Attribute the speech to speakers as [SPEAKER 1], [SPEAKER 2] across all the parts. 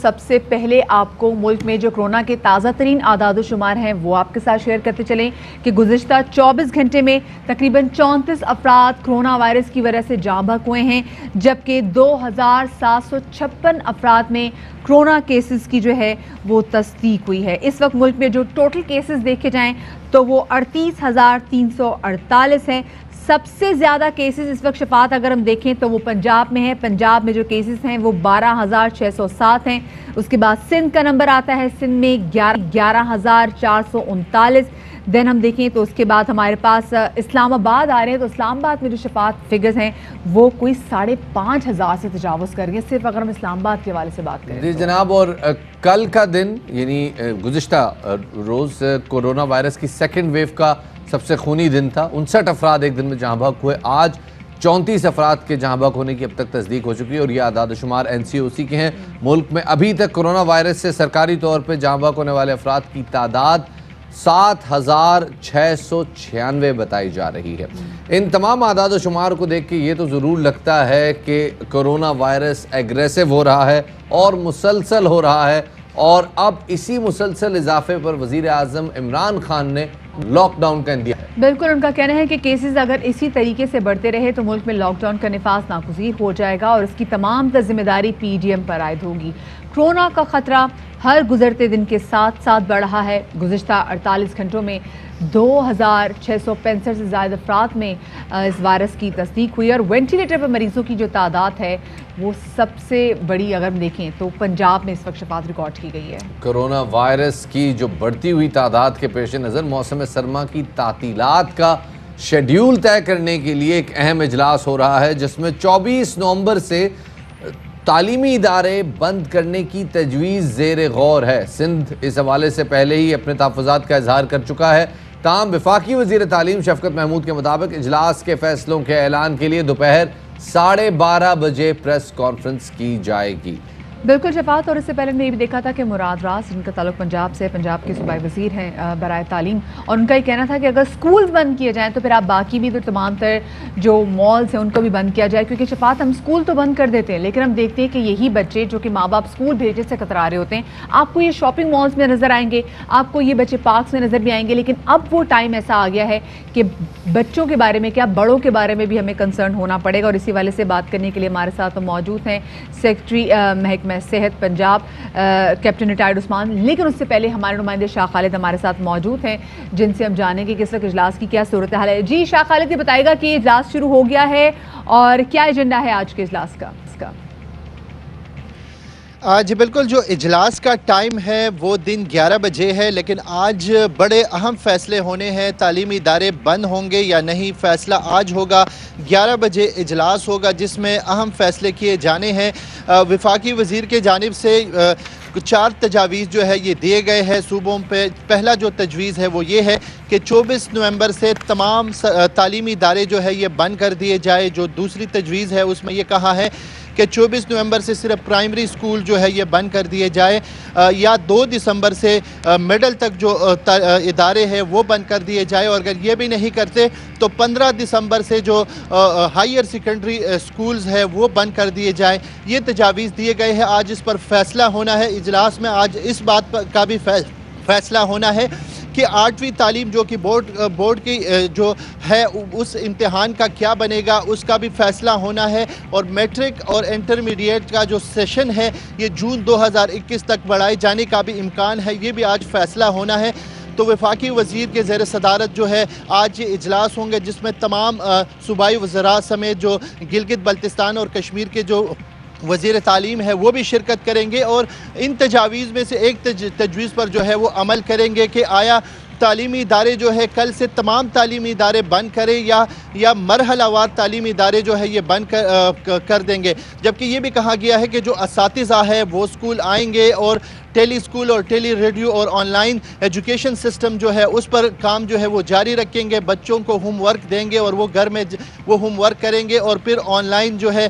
[SPEAKER 1] سب سے پہلے آپ کو ملک میں جو کورونا کے تازہ ترین اعداد و شمار ہیں وہ آپ کے ساتھ شیئر کرتے چلیں کہ گزشتہ 24 گھنٹے میں تقریباً 34 افراد کورونا وائرس کی وجہ سے جاں بحق ہوئے ہیں، جبکہ 2756 افراد میں کورونا کیسز کی جو ہے وہ تصدیق ہوئی ہے۔ اس وقت ملک میں جو ٹوٹل کیسز دیکھے جائیں تو وہ 38,348 ہیں۔ سب سے زیادہ کیسز اس وقت شفاعت اگر ہم دیکھیں تو وہ پنجاب میں ہے۔ پنجاب میں جو کیسز ہیں وہ 12,607 ہیں۔ اس کے بعد سندھ کا نمبر آتا ہے، سندھ میں 11,439۔ دین ہم دیکھیں تو اس کے بعد ہمارے پاس اسلام آباد آ رہے ہیں، تو اسلام آباد میں جو شفاعت فگرز ہیں وہ کوئی 5,500 سے تجاوز کر گئے، صرف اگر ہم اسلام آباد کے حوالے سے بات کریں۔
[SPEAKER 2] جی جناب، اور کل کا دن یعنی گزشتہ روز کورونا وائرس کی سیکنڈ ویو کا سب سے خونی دن تھا۔ 59 افراد ایک دن میں جاں بحق ہوئے۔ آج 34 افراد کے جاں بحق ہونے کی اب تک تصدیق ہو چکی ہے، اور یہ اعداد و شمار NCOC کے ہیں۔ ملک میں ابھی تک کورونا وائرس سے سرکاری طور پہ جاں بحق ہونے والے افراد کی تعداد 7,696 بتائی جا رہی ہے۔ ان تمام اعداد و شمار کو دیکھ کے یہ تو ضرور لگتا ہے کہ کورونا وائرس ایگریسو ہو رہا ہے اور مسلسل ہو رہا ہے، اور اب اسی مسلسل اضافے پر وزیر اعظم عمران خان نے لاک ڈاؤن کا اندیا ہے۔
[SPEAKER 1] بالکل، ان کا کہنا ہے کہ کیسز اگر اسی طریقے سے بڑھتے رہے تو ملک میں لاک ڈاؤن کا نفاذ ناگزیر ہو جائے گا، اور اس کی تمام ذمہ داری PDM پر عائد ہوگی۔ کورونا کا خطرہ ہر گزرتے دن کے ساتھ ساتھ بڑھ رہا ہے۔ گزشتہ 48 گھنٹوں میں 2,665 سے زائد افراد میں اس وائرس کی تصدیق ہوئی، اور وینٹیلیٹر پر مریضوں کی جو تعداد ہے وہ سب سے بڑی اگر ہم دیکھیں تو پنجاب میں اس وقت شفاعت ریکارڈ کی گئی ہے۔
[SPEAKER 2] کورونا وائرس کی جو بڑھتی ہوئی تعداد کے پیش نظر موسم سرما کی تعطیلات کا شیڈیول طے کرنے کے لیے ایک اہم اجلاس ہو رہا ہے، جس میں 24 نومبر سے تعلیمی ادارے بند کرنے کی تجویز زیر غور ہے۔ سندھ اس حوالے سے پہلے ہی اپنے تحفظات کا اظہار کر چکا ہے۔ تاہم وفاقی وزیر تعلیم شفقت محمود کے مطابق اجلاس کے فیصلوں کے اعلان کے لیے دوپہر 12:30 بجے پریس کانفرنس کی جائے گی۔
[SPEAKER 1] بالکل شفاعت، اور اس سے پہلے میں یہ بھی دیکھا تھا کہ مراد راز جن کا تعلق پنجاب سے، پنجاب کے صوبائی وزیر ہیں برائے تعلیم، اور ان کا یہ کہنا تھا کہ اگر سکولز بند کیے جائیں تو پھر آپ باقی بھی تو تمام تر جو مالز ہیں ان کو بھی بند کیا جائے، کیونکہ شفاعت ہم سکول تو بند کر دیتے ہیں لیکن ہم دیکھتے ہیں کہ یہی بچے جو کہ ماں باپ سکول بھیجنے سے کترا رہے ہوتے ہیں، آپ کو یہ شاپنگ مالز میں نظر آئیں گے، آپ کو یہ بچے پارکس میں نظر بھی آئیں گے، لیکن اب وہ ٹائم ایسا آ گیا ہے کہ بچوں کے بارے میں کیا بڑوں کے بارے میں بھی ہمیں کنسرن ہونا پڑے گا۔ اور اسی والے سے بات کرنے کے لیے ہمارے ساتھ موجود ہیں سیکرٹری محکمہ صحت پنجاب کیپٹن ریٹائرڈ عثمان، لیکن اس سے پہلے ہمارے نمائندے شاہ خالد ہمارے ساتھ موجود ہیں جن سے ہم جانیں گے کہ اس وقت اجلاس کی کیا صورتحال ہے۔ جی شاہ خالد، یہ بتائے گا کہ اجلاس شروع ہو گیا ہے اور کیا ایجنڈا ہے آج کے اجلاس کا؟
[SPEAKER 3] جی بالکل، جو اجلاس کا ٹائم ہے وہ دن 11 بجے ہے، لیکن آج بڑے اہم فیصلے ہونے ہیں۔ تعلیمی ادارے بند ہوں گے یا نہیں، فیصلہ آج ہوگا۔ 11 بجے اجلاس ہوگا جس میں اہم فیصلے کیے جانے ہیں۔ وفاقی وزیر کے جانب سے 4 تجاویز جو ہے یہ دیے گئے ہیں صوبوں پہ۔ پہلا جو تجویز ہے وہ یہ ہے کہ 24 نومبر سے تمام تعلیمی ادارے جو ہے یہ بند کر دیے جائے۔ جو دوسری تجویز ہے اس میں یہ کہا ہے کہ 24 نومبر سے صرف پرائمری سکول جو ہے یہ بند کر دیے جائے، یا 2 دسمبر سے مڈل تک جو ادارے ہیں وہ بند کر دیے جائے، اور اگر یہ بھی نہیں کرتے تو 15 دسمبر سے جو ہائر سیکنڈری سکولز ہے وہ بند کر دیے جائیں۔ یہ تجاویز دیے گئے ہیں، آج اس پر فیصلہ ہونا ہے۔ اجلاس میں آج اس بات کا بھی فیصلہ ہونا ہے کہ 8ویں تعلیم جو کہ بورڈ کی جو ہے اس امتحان کا کیا بنے گا، اس کا بھی فیصلہ ہونا ہے، اور میٹرک اور انٹرمیڈیٹ کا جو سیشن ہے یہ جون 2021 تک بڑھائے جانے کا بھی امکان ہے، یہ بھی آج فیصلہ ہونا ہے۔ تو وفاقی وزیر کے زیر صدارت جو ہے آج یہ اجلاس ہوں گے، جس میں تمام صوبائی وزراء سمیت جو گلگت بلتستان اور کشمیر کے جو وزیر تعلیم ہے وہ بھی شرکت کریں گے، اور ان تجاویز میں سے ایک تجویز پر جو ہے وہ عمل کریں گے کہ آیا تعلیمی ادارے جو ہے کل سے تمام تعلیمی ادارے بند کریں یا مرحلہ وار تعلیمی ادارے جو ہے یہ بند کر دیں گے۔ جبکہ یہ بھی کہا گیا ہے کہ جو اساتذہ ہے وہ اسکول آئیں گے، اور ٹیلی اسکول اور ٹیلی ریڈیو اور آن لائن ایجوکیشن سسٹم جو ہے اس پر کام جو ہے وہ جاری رکھیں گے۔ بچوں کو ہوم ورک دیں گے اور وہ گھر میں وہ ہوم ورک کریں گے، اور پھر آن لائن جو ہے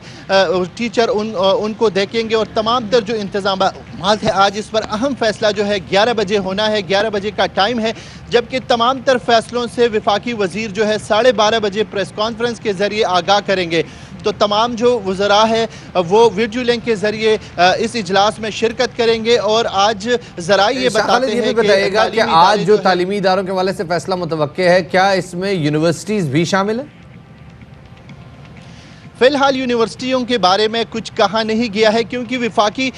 [SPEAKER 3] ٹیچر ان کو دیکھیں گے، اور تمام تر جو انتظامات ہیں آج اس پر اہم فیصلہ جو ہے 11 بجے ہونا ہے۔ 11 بجے کا ٹائم ہے، جبکہ تمام تر فیصلوں سے وفاقی وزیر جو ہے 12:30 بجے پریس کانفرنس کے ذریعے آگاہ کریں گے۔ تو تمام جو وزراء ہیں وہ ویڈیو لنک کے ذریعے اس اجلاس میں شرکت کریں گے. اور آج ذرائع یہ بتاتے ہیں
[SPEAKER 2] بتائیے گا کہ آج جو تعلیمی اداروں کے حوالے سے فیصلہ متوقع ہے، کیا اس میں یونیورسٹیز بھی شامل ہیں؟
[SPEAKER 3] فی الحال یونیورسٹیوں کے بارے میں کچھ کہا نہیں گیا ہے، کیونکہ وفاقی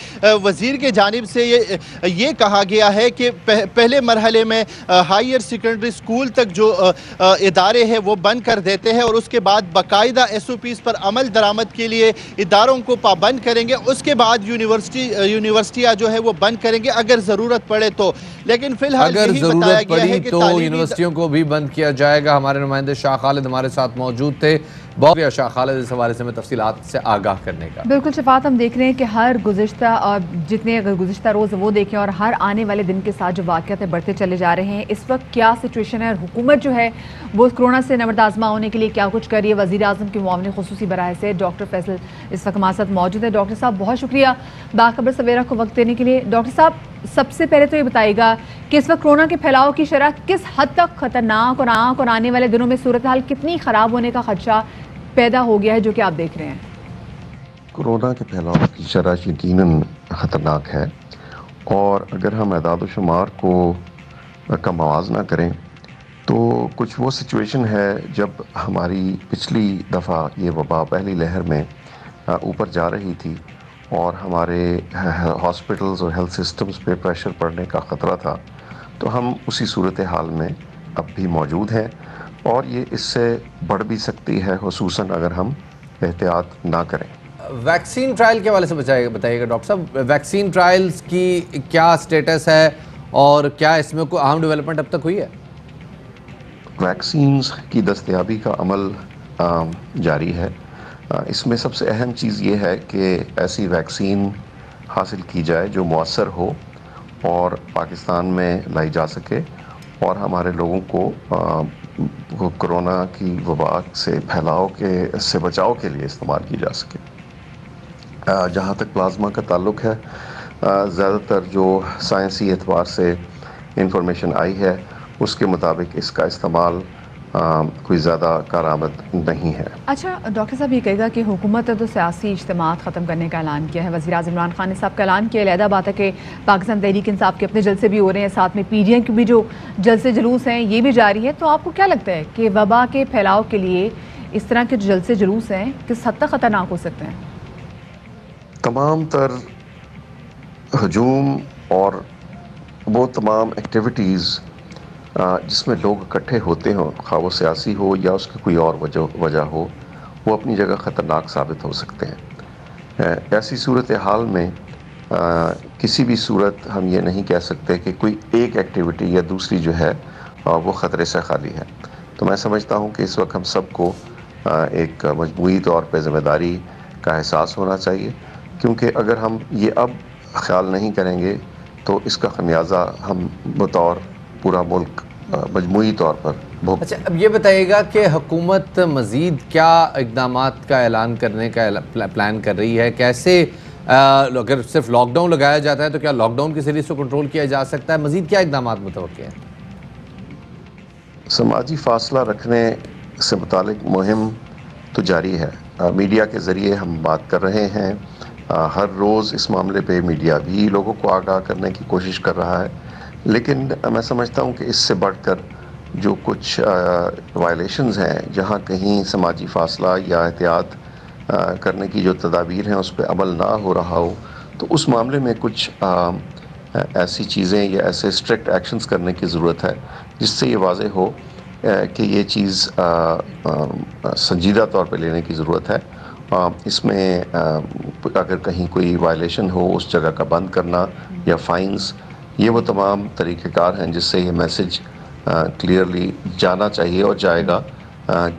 [SPEAKER 3] وزیر کے جانب سے یہ کہا گیا ہے کہ پہلے مرحلے میں ہائر سیکنڈری سکول تک جو ادارے ہیں وہ بند کر دیتے ہیں، اور اس کے بعد باقاعدہ SOPs پر عمل درآمد کے لیے اداروں کو پابند کریں گے. اس کے بعد یونیورسٹیاں جو ہے وہ بند کریں گے اگر ضرورت پڑے تو. لیکن فی الحال
[SPEAKER 2] اگر
[SPEAKER 3] یہی بتایا
[SPEAKER 2] ضرورت
[SPEAKER 3] گیا ہے
[SPEAKER 2] پڑی
[SPEAKER 3] کہ
[SPEAKER 2] تو یونیورسٹیوں کو بھی بند کیا جائے گا. ہمارے نمائندے شاہ خالد ہمارے ساتھ موجود تھے. بہت شکریہ شاہ خالد اس حوالے سے ہمیں تفصیلات سے آگاہ کرنے کا.
[SPEAKER 1] بالکل شفاعت، ہم دیکھ رہے ہیں کہ ہر گزشتہ اور جتنے اگر گزشتہ روز وہ دیکھیں اور ہر آنے والے دن کے ساتھ جو واقعات بڑھتے چلے جا رہے ہیں. اس وقت کیا سچویشن ہے اور حکومت جو ہے وہ کرونا سے نبرد آزما ہونے کے لیے کیا کچھ کر رہی ہے؟ وزیر اعظم کے معاون خصوصی برائے سے ڈاکٹر فیصل اس وقت ہمارے ساتھ موجود ہے. ڈاکٹر صاحب بہت شکریہ باخبر سویرا کو وقت دینے کے لیے. ڈاکٹر صاحب سب سے پہلے تو یہ بتائیے گا کہ اس وقت کرونا کے پھیلاؤ کی شرح کس حد تک خطرناک اور آنے والے دنوں میں صورتحال کتنی خراب ہونے کا خدشہ پیدا ہو گیا ہے جو کہ آپ دیکھ رہے ہیں؟
[SPEAKER 4] کورونا کے پھیلاؤ کی شرح یقیناً خطرناک ہے، اور اگر ہم اعداد و شمار کا موازنہ کریں تو کچھ وہ سچویشن ہے جب ہماری پچھلی دفعہ یہ وبا پہلی لہر میں اوپر جا رہی تھی اور ہمارے ہاسپٹلز اور ہیلتھ سسٹمز پہ پریشر پڑنے کا خطرہ تھا، تو ہم اسی صورتحال میں اب بھی موجود ہیں، اور یہ اس سے بڑھ بھی سکتی ہے، خصوصاً اگر ہم احتیاط نہ کریں.
[SPEAKER 2] ویکسین ٹرائل کے حوالے سے بتائیے گا ڈاکٹر صاحب، ویکسین ٹرائلز کی کیا سٹیٹس ہے اور کیا اس میں کوئی اہم ڈیولپمنٹ اب تک ہوئی ہے؟
[SPEAKER 4] ویکسینز کی دستیابی کا عمل جاری ہے. اس میں سب سے اہم چیز یہ ہے کہ ایسی ویکسین حاصل کی جائے جو مؤثر ہو اور پاکستان میں لائی جا سکے اور ہمارے لوگوں کو کرونا کی وبا سے پھیلاؤ سے بچاؤ کے لیے استعمال کی جا سکے. جہاں تک پلازما کا تعلق ہے، زیادہ تر جو سائنسی اعتبار سے انفارمیشن آئی ہے اس کے مطابق اس کا استعمال کوئی زیادہ کارآمد نہیں ہے.
[SPEAKER 1] اچھا ڈاکٹر صاحب یہ کہے گا کہ حکومت نے تو سیاسی اجتماعات ختم کرنے کا اعلان کیا ہے. وزیر اعظم عمران خان نے صاحب کا اعلان کیا. علیحدہ بات ہے کہ پاکستان تحریک انصاف کے اپنے جلسے بھی ہو رہے ہیں، ساتھ میں PDM کے بھی جو جلسے جلوس ہیں یہ بھی جاری ہے. تو آپ کو کیا لگتا ہے کہ وبا کے پھیلاؤ کے لیے اس طرح کے جو جلسے جلوس ہیں کس حد تک خطرناک ہو سکتے ہیں؟
[SPEAKER 4] تمام تر ہجوم اور وہ تمام ایکٹیویٹیز جس میں لوگ اکٹھے ہوتے ہوں، خواہ وہ سیاسی ہو یا اس کی کوئی اور وجہ ہو، وہ اپنی جگہ خطرناک ثابت ہو سکتے ہیں. ایسی صورتحال میں کسی بھی صورت ہم یہ نہیں کہہ سکتے کہ کوئی ایک ایکٹیویٹی یا دوسری جو ہے وہ خطرے سے خالی ہے. تو میں سمجھتا ہوں کہ اس وقت ہم سب کو ایک مجموعی طور پہ ذمہ داری کا احساس ہونا چاہیے، کیونکہ اگر ہم یہ اب خیال نہیں کریں گے تو اس کا خمیازہ ہم بطور پورا ملک مجموعی طور پر
[SPEAKER 2] اچھا اب یہ بتائیے گا کہ حکومت مزید کیا اقدامات کا اعلان کرنے کا پلان کر رہی ہے؟ کیسے اگر صرف لاک ڈاؤن لگایا جاتا ہے تو کیا لاک ڈاؤن کے ذریعے سے کنٹرول کیا جا سکتا ہے؟ مزید کیا اقدامات متوقع ہیں؟
[SPEAKER 4] سماجی فاصلہ رکھنے سے متعلق مہم تو جاری ہے. میڈیا کے ذریعے ہم بات کر رہے ہیں. ہر روز اس معاملے پہ میڈیا بھی لوگوں کو آگاہ کرنے کی کوشش کر رہا ہے، لیکن میں سمجھتا ہوں کہ اس سے بڑھ کر جو کچھ وائلیشنز ہیں، جہاں کہیں سماجی فاصلہ یا احتیاط کرنے کی جو تدابیر ہیں اس پہ عمل نہ ہو رہا ہو، تو اس معاملے میں کچھ ایسی چیزیں یا ایسے اسٹرکٹ ایکشنز کرنے کی ضرورت ہے جس سے یہ واضح ہو کہ یہ چیز سنجیدہ طور پہ لینے کی ضرورت ہے. اس میں اگر کہیں کوئی وائلیشن ہو اس جگہ کا بند کرنا یا فائنز، یہ وہ تمام طریقہ کار ہیں جس سے یہ میسج کلیئرلی جانا چاہیے اور جائے گا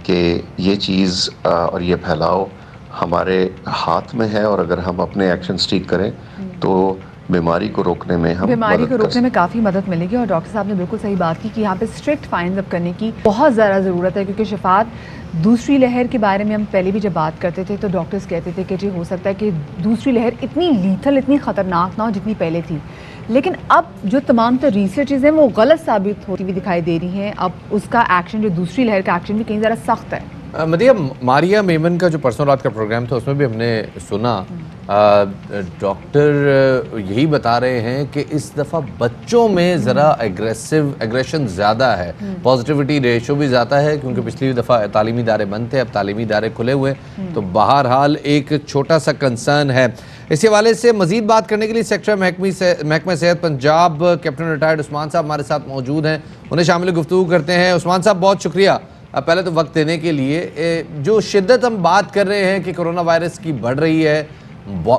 [SPEAKER 4] کہ یہ چیز اور یہ پھیلاؤ ہمارے ہاتھ میں ہے، اور اگر ہم اپنے ایکشنز ٹیک کریں تو بیماری کو روکنے میں
[SPEAKER 1] کافی مدد ملے گی. اور ڈاکٹر صاحب نے بالکل صحیح بات کی کہ یہاں پہ اسٹرکٹ فائنز اب کرنے کی بہت زیادہ ضرورت ہے، کیونکہ شفاعت دوسری لہر کے بارے میں ہم پہلے بھی جب بات کرتے تھے تو ڈاکٹرز کہتے تھے کہ جی ہو سکتا ہے کہ دوسری لہر اتنی لیتھل اتنی خطرناک نہ ہو جتنی پہلے تھی، لیکن اب جو تمام تر ریسرچز ہیں وہ غلط ثابت ہوتی ہوئی دکھائی دے رہی ہیں. اب اس کا ایکشن جو دوسری لہر کا ایکشن بھی کہیں ذرا سخت ہے.
[SPEAKER 2] مدیہ، ماریہ میمن کا جو پرسوں رات کا پروگرام تھا اس میں بھی ہم نے سنا، ڈاکٹر یہی بتا رہے ہیں کہ اس دفعہ بچوں میں ذرا ایگریشن زیادہ ہے، پازیٹیوٹی ریشو بھی زیادہ ہے، کیونکہ پچھلی دفعہ تعلیمی ادارے بند تھے، اب تعلیمی ادارے کھلے ہوئے، تو بہرحال ایک چھوٹا سا کنسرن ہے۔ اسی حوالے سے مزید بات کرنے کے لیے سیکٹر محکمہ صحت پنجاب کیپٹن ریٹائرڈ عثمان صاحب ہمارے ساتھ موجود ہیں، انہیں شامل گفتگو کرتے ہیں۔ عثمان صاحب بہت شکریہ پہلے تو وقت دینے کے لیے۔ جو شدت ہم بات کر رہے ہیں کہ کرونا وائرس کی بڑھ رہی ہے،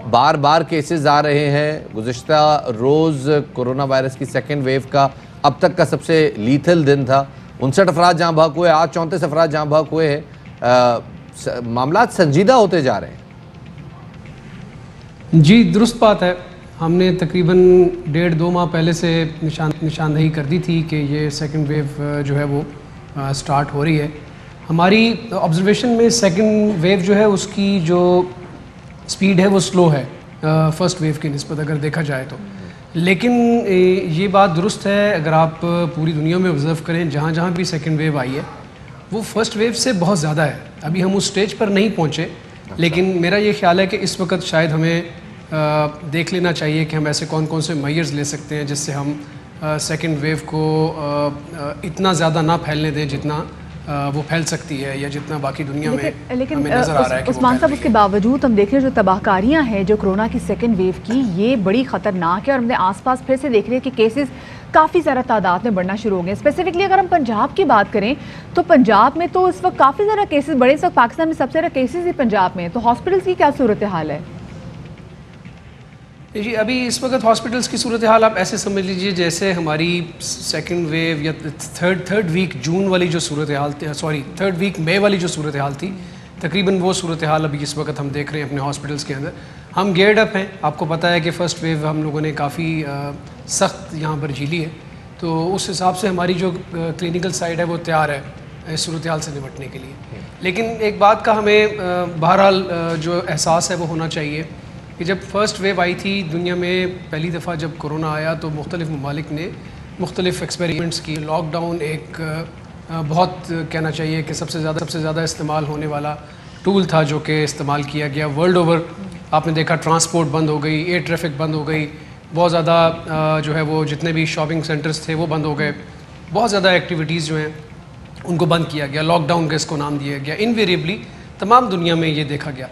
[SPEAKER 2] بار بار کیسز آ رہے ہیں، گزشتہ روز کرونا وائرس کی سیکنڈ ویو کا اب تک کا سب سے لیتھل دن تھا، 59 افراد جہاں بھاگ ہوئے، آج 34 افراد جہاں بھاگ ہوئے ہیں، معاملات سنجیدہ ہوتے جا رہے ہیں۔
[SPEAKER 5] جی درست بات ہے، ہم نے تقریباً 1.5-2 ماہ پہلے سے نشاندہی کر دی تھی کہ یہ سیکنڈ ویو جو ہے وہ سٹارٹ ہو رہی ہے۔ ہماری آبزرویشن میں سیکنڈ ویو جو ہے اس کی جو سپیڈ ہے وہ سلو ہے فرسٹ ویو کی نسبت اگر دیکھا جائے تو، لیکن یہ بات درست ہے اگر آپ پوری دنیا میں آبزرو کریں جہاں جہاں بھی سیکنڈ ویو آئی ہے وہ فرسٹ ویو سے بہت زیادہ ہے۔ ابھی ہم اس سٹیج پر نہیں پہنچے، لیکن میرا یہ خیال ہے کہ اس وقت شاید ہمیں دیکھ لینا چاہیے کہ ہم ایسے کون کون سے میئرز لے سکتے ہیں جس سے ہم سیکنڈ ویو کو اتنا زیادہ نہ پھیلنے دیں جتنا وہ پھیل سکتی ہے یا جتنا باقی دنیا میں ہمیں نظر آ رہا ہے کہ
[SPEAKER 1] عثمان صاحب اس کے باوجود ہم دیکھ رہے ہیں جو تباہ کاریاں ہیں جو کرونا کی سیکنڈ ویو کی، یہ بڑی خطرناک ہے، اور ہم نے آس پاس پھر سے دیکھ رہے ہیں کہ کیسز کافی زیادہ تعداد میں بڑھنا شروع ہو گئے۔ اسپیسیفکلی اگر ہم پنجاب کی بات کریں تو پنجاب میں تو اس وقت کافی زیادہ کیسز بڑے، اس وقت پاکستان میں سب سے زیادہ کیسز ہی پنجاب میں، تو ہاسپٹلس کی کیا صورتحال ہے؟
[SPEAKER 5] جی ابھی اس وقت ہاسپٹلس کی صورتحال آپ ایسے سمجھ لیجئے جیسے ہماری سیکنڈ ویو یا تھرڈ ویک جون والی جو صورتحال تھی، تھرڈ ویک مئی والی جو صورتحال تھی، تقریباً وہ صورتحال ابھی اس وقت ہم دیکھ رہے ہیں اپنے ہاسپٹلس کے اندر۔ ہم گیئرڈ اپ ہیں، آپ کو پتہ ہے کہ فرسٹ ویو ہم لوگوں نے کافی سخت یہاں پر جھیلی ہے، تو اس حساب سے ہماری جو کلینکل سائڈ ہے وہ تیار ہے اس صورتحال سے نمٹنے کے لیے۔ لیکن ایک بات کا ہمیں بہرحال جو احساس ہے وہ ہونا چاہیے کہ جب فرسٹ ویو آئی تھی دنیا میں پہلی دفعہ جب کرونا آیا تو مختلف ممالک نے مختلف ایکسپیریمنٹس کی۔ لاک ڈاؤن ایک بہت کہنا چاہیے کہ سب سے زیادہ استعمال ہونے والا ٹول تھا جو کہ استعمال کیا گیا ورلڈ اوور۔ آپ نے دیکھا ٹرانسپورٹ بند ہو گئی، ایئر ٹریفک بند ہو گئی، بہت زیادہ جو ہے وہ جتنے بھی شاپنگ سینٹرز تھے وہ بند ہو گئے، بہت زیادہ ایکٹیویٹیز جو ہیں ان کو بند کیا گیا، لاک ڈاؤن کا اس کو نام دیا گیا۔ انویریبلی تمام دنیا میں یہ دیکھا گیا،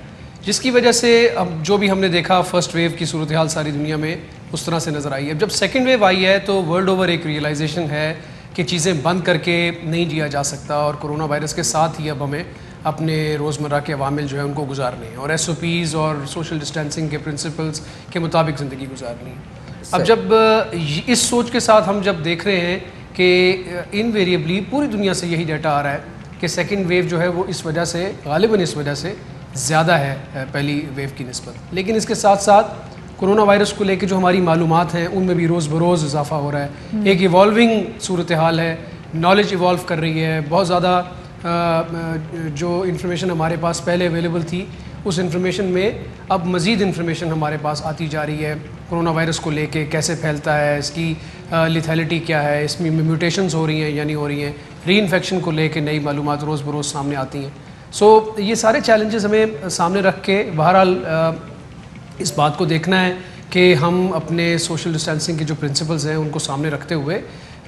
[SPEAKER 5] جس کی وجہ سے اب جو بھی ہم نے دیکھا فرسٹ ویو کی صورتحال ساری دنیا میں اس طرح سے نظر آئی ہے۔ اب جب سیکنڈ ویو آئی ہے تو ورلڈ اوور ایک ریئلائزیشن ہے کہ چیزیں بند کر کے نہیں جیا جا سکتا، اور کرونا وائرس کے ساتھ ہی اب ہمیں اپنے روزمرہ کے عوامل جو ہیں ان کو گزارنے ہیں، اور SOPs اور سوشل ڈسٹینسنگ کے پرنسپلز کے مطابق زندگی گزارنی ہے۔ اب جب اس سوچ کے ساتھ ہم جب دیکھ رہے ہیں کہ انویریبلی پوری دنیا سے یہی ڈیٹا آ رہا ہے کہ سیکنڈ ویو جو ہے وہ اس وجہ سے غالباً اس وجہ سے زیادہ ہے پہلی ویو کی نسبت، لیکن اس کے ساتھ ساتھ کرونا وائرس کو لے کے جو ہماری معلومات ہیں ان میں بھی روز بروز اضافہ ہو رہا ہے۔ ایک ایوالونگ صورتحال ہے، نالج ایوالو کر رہی ہے، بہت زیادہ جو انفارمیشن ہمارے پاس پہلے اویلیبل تھی اس انفارمیشن میں اب مزید انفارمیشن ہمارے پاس آتی جا رہی ہے کرونا وائرس کو لے کے، کیسے پھیلتا ہے، اس کی لیتھیلٹی کیا ہے، اس میں میوٹیشنز ہو رہی ہیں یا نہیں ہو رہی ہیں، ری انفیکشن کو لے کے نئی معلومات روز بروز سامنے آتی ہیں۔ یہ سارے چیلنجز ہمیں سامنے رکھ کے بہرحال اس بات کو دیکھنا ہے کہ ہم اپنے سوشل ڈسٹینسنگ کے جو پرنسپلز ہیں ان کو سامنے رکھتے ہوئے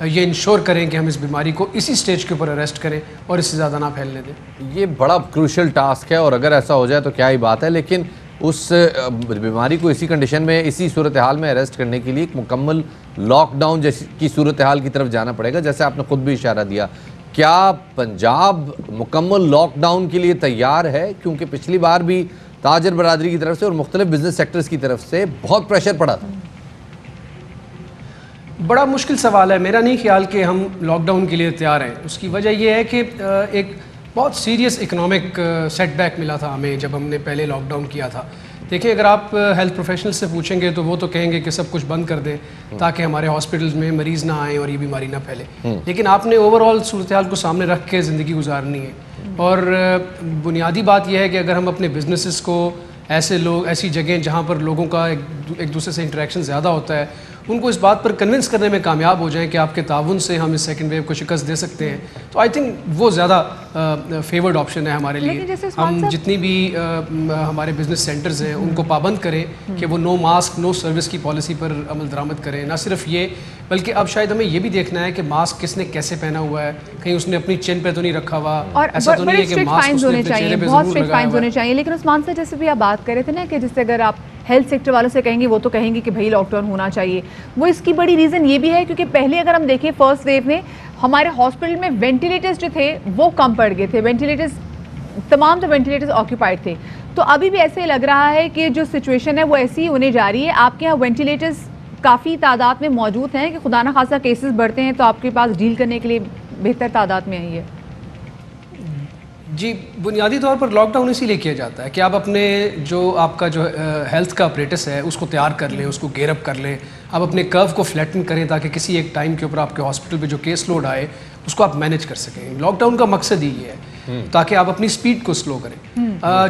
[SPEAKER 5] یہ انشور کریں کہ ہم اس بیماری کو اسی سٹیج کے اوپر اریسٹ کریں اور اس سے زیادہ نہ پھیلنے دیں۔
[SPEAKER 2] یہ بڑا کروشل ٹاسک ہے، اور اگر ایسا ہو جائے تو کیا ہی بات ہے، لیکن اس بیماری کو اسی کنڈیشن میں اسی صورتحال میں اریسٹ کرنے کے لیے ایک مکمل لاک ڈاؤن جیسی کی صورتحال کی طرف جانا پڑے گا، جیسے آپ نے خود بھی اشارہ دیا۔ کیا پنجاب مکمل لاک ڈاؤن کے لیے تیار ہے؟ کیونکہ پچھلی بار بھی تاجر برادری کی طرف سے اور مختلف بزنس سیکٹرز کی طرف سے بہت پریشر پڑا تھا۔
[SPEAKER 5] بڑا مشکل سوال ہے، میرا نہیں خیال کہ ہم لاک ڈاؤن کے لیے تیار ہیں۔ اس کی وجہ یہ ہے کہ ایک بہت سیریس اکنامک سیٹ بیک ملا تھا ہمیں جب ہم نے پہلے لاک ڈاؤن کیا تھا۔ دیکھیں اگر آپ ہیلتھ پروفیشنل سے پوچھیں گے تو وہ تو کہیں گے کہ سب کچھ بند کر دیں تاکہ ہمارے ہاسپٹلز میں مریض نہ آئیں اور یہ بیماری نہ پھیلے، لیکن آپ نے اوور آل صورتحال کو سامنے رکھ کے زندگی گزارنی ہے۔ اور بنیادی بات یہ ہے کہ اگر ہم اپنے بزنسز کو ایسی جگہیں جہاں پر لوگوں کا ایک دوسرے سے انٹریکشن زیادہ ہوتا ہے ان کو اس بات پر کنونس کرنے میں کامیاب ہو جائیں کہ آپ کے تعاون سے ہم اس سیکنڈ ویو کو شکست دے سکتے ہیں، تو آئی تھنک وہ زیادہ فیورڈ آپشن ہے ہمارے لیے. ہم جتنی بھی ہمارے بزنس سینٹرز ہیں ان کو پابند کریں کہ وہ نو ماسک نو سروس کی پالیسی پر عمل درآمد کریں. نہ صرف یہ بلکہ اب شاید ہمیں یہ بھی دیکھنا ہے کہ ماسک کس نے کیسے پہنا ہوا ہے، کہیں اس نے اپنی چین پہ تو نہیں رکھا ہوا،
[SPEAKER 1] اور
[SPEAKER 5] ایسا تو نہیں ہے کہ ماسک اس نے اپنے چہرے پہ
[SPEAKER 1] بہت
[SPEAKER 5] ضرور
[SPEAKER 1] اسٹرکٹ
[SPEAKER 5] لگایا
[SPEAKER 1] فائنز
[SPEAKER 5] ہوا
[SPEAKER 1] ہونے
[SPEAKER 5] ہے.
[SPEAKER 1] چاہیے. لیکن عثمان سے جیسے بھی آپ بات کر رہے تھے نا کہ جس سے اگر آپ ہیلتھ سیکٹر والوں سے کہیں گے وہ تو کہیں گے کہ بھائی لاک ڈاؤن ہونا چاہیے. وہ اس کی بڑی ریزن یہ بھی ہے کیونکہ پہلے اگر ہم دیکھیں فرسٹ ویو میں ہمارے ہاسپٹل میں وینٹیلیٹرز جو تھے وہ کم پڑ گئے تھے، تمام تو وینٹیلیٹرز آکیوپائڈ تھے. تو ابھی بھی ایسے لگ رہا ہے کہ جو سچویشن ہے وہ ایسی ہی ہونے جا رہی ہے. آپ کے یہاں وینٹیلیٹرز کافی تعداد میں موجود ہیں کہ خدا نہ خاصہ کیسز بڑھتے ہیں تو آپ کے پاس ڈیل کرنے کے لیے بہتر تعداد میں آئی ہے؟
[SPEAKER 5] جی بنیادی طور پر لاک ڈاؤن اسی لیے کیا جاتا ہے کہ آپ اپنے جو آپ کا جو ہیلتھ کا اپریٹس ہے اس کو تیار کر لیں، اس کو گیئر اپ کر لیں، آپ اپنے کرو کو فلیٹن کریں تاکہ کسی ایک ٹائم کے اوپر آپ کے ہاسپٹل پہ جو کیس لوڈ آئے اس کو آپ مینیج کر سکیں. لاک ڈاؤن کا مقصد ہی یہ ہے تاکہ آپ اپنی سپیڈ کو سلو کریں.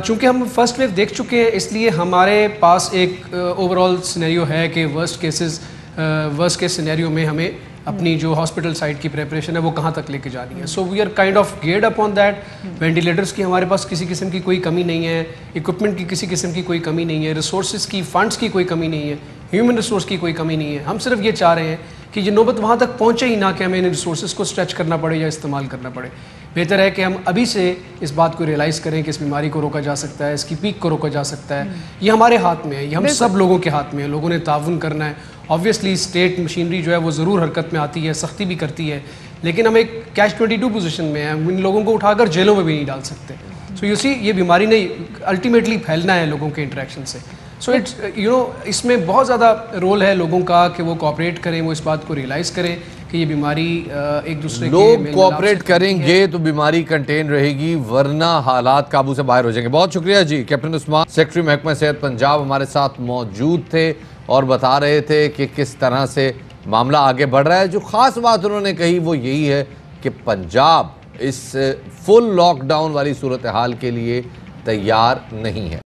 [SPEAKER 5] چونکہ ہم فرسٹ ویو دیکھ چکے ہیں اس لیے ہمارے پاس ایک اوور آل سینیریو ہے کہ ورسٹ کیس سینیریو میں ہمیں اپنی جو ہاسپٹل سائٹ کی پریپریشن ہے وہ کہاں تک لے کے جانی ہے. So we are kind of geared up on that. Ventilators کی ہمارے پاس کسی قسم کی کوئی کمی نہیں ہے، اکوپمنٹ کی کسی قسم کی کوئی کمی نہیں ہے، ریسورسز کی فنڈس کی کوئی کمی نہیں ہے، ہیومن ریسورس کی کوئی کمی نہیں ہے. ہم صرف یہ چاہ رہے ہیں کہ یہ نوبت وہاں تک پہنچے ہی نہ کہ ہمیں ان ریسورسز کو اسٹریچ کرنا پڑے یا استعمال کرنا پڑے. بہتر ہے کہ ہم ابھی سے اس بات کو ریئلائز کریں کہ اس بیماری کو روکا جا سکتا ہے، اس کی پیک کو روکا جا سکتا ہے. یہ ہمارے ہاتھ میں ہے، یہ ہم سب لوگوں کے ہاتھ میں ہے. لوگوں نے تعاون کرنا ہے. آبویسلی اسٹیٹ مشینری جو ہے وہ ضرور حرکت میں آتی ہے، سختی بھی کرتی ہے، لیکن ہم ایک کیچ 22 پوزیشن میں ہیں. ہم ان لوگوں کو اٹھا کر جیلوں میں بھی نہیں ڈال سکتے. سو یو سی یہ بیماری نے الٹیمیٹلی پھیلنا ہے لوگوں کے انٹریکشن سے. سو اٹس اس میں بہت زیادہ رول ہے لوگوں کا کہ وہ کوآپریٹ کریں، وہ اس بات کو ریئلائز کریں کہ یہ بیماری ایک دوسرے کے
[SPEAKER 2] لوگ کوآپریٹ کریں گے تو بیماری کنٹین رہے گی، ورنہ حالات قابو سے باہر ہو جائیں گے. بہت شکریہ جی. کیپٹن عثمان سیکرٹری محکمہ صحت پنجاب ہمارے ساتھ موجود تھے اور بتا رہے تھے کہ کس طرح سے معاملہ آگے بڑھ رہا ہے. جو خاص بات انہوں نے کہی وہ یہی ہے کہ پنجاب اس فل لاک ڈاؤن والی صورتحال کے لیے تیار نہیں ہے.